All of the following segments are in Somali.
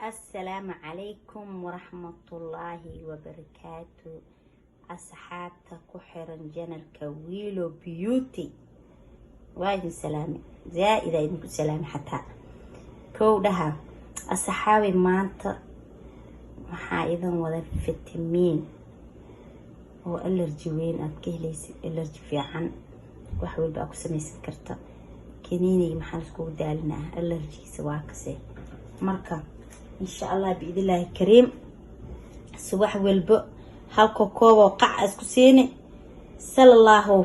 السلام عليكم ورحمة الله وبركاته. أصحابتا كحرن جنر كويلو بيوتي وايد سلامي زائدة يمكن سلامي حتى كودها أصحابي مانتا waxaa idan wada fitamiin oo allergy weyn aad ka helaysid allergy fiican wax walba aad ku samaysan karta kaniiniga maxaa isku daalinaa allergiisa waa kasee marka insha Allah biidilaahi kariim subax walba halka koob oo qac isku siini sallallahu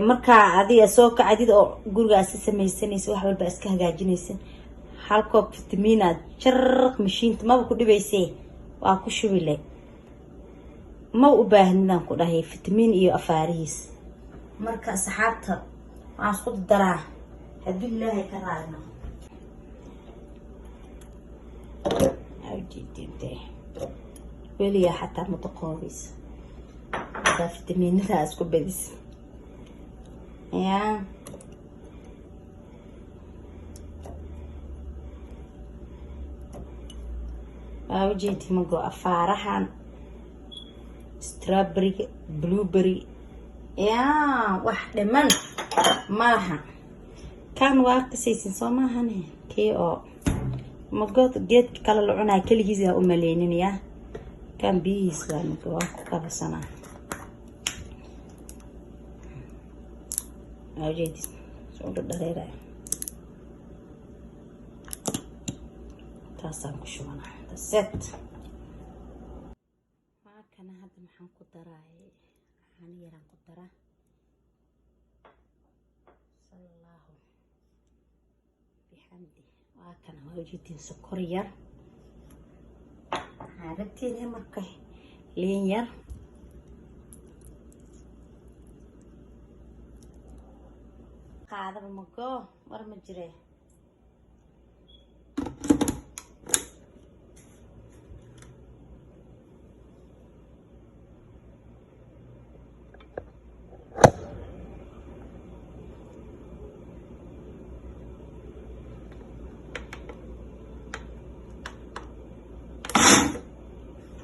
marka adiga soo kacdid oo gurigaas samaysanaysa wax walba iska hagaajinaysa halka fitamiinad jarq mashiinta ma ku dhibaysay waa ku shubile ma u baahnaan ku dhahay fitamiin iyo afaariis marka saxaabta waan isku daraa hadii ilaahay ka raayno awjidinte weliya xataa mutaqoobis da fitamiinada isku badis yaa awjeedii mago afaarahan strawberry blueberry yaa wax dhiman maaha kan waa qisaysin soo maahane kii oo mago geed kala la cunaa kaligiisa u maleynaya kan biis waa mago ku kabasana awjeedii soo dhareeray taasaan ku shubana set ma kana hadda maxaan ku daraay aan yaraan ku dara sallallahu bihamdi waa kana wajidin sokor yar aragtiin marka liin yar qaadaba mago war ma jiree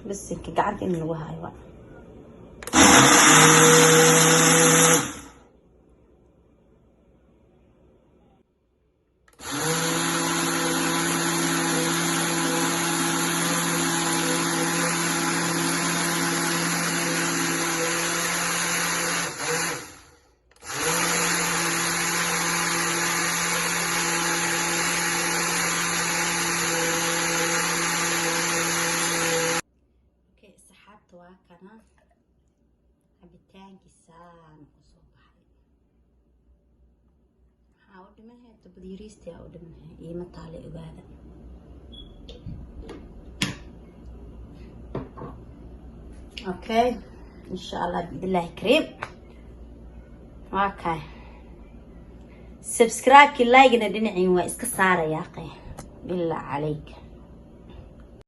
بس قعدت إنه وهاي بقى واكنا عبتانكي سان كسو بحي حاول منها تبديريستي حاول منها ايما طالع عبادة اوكي ان شاء الله باذن الله كريم اوكي سبسكرايب كي لايك ندنعين وا اسكا سارا يا اخي بالله عليك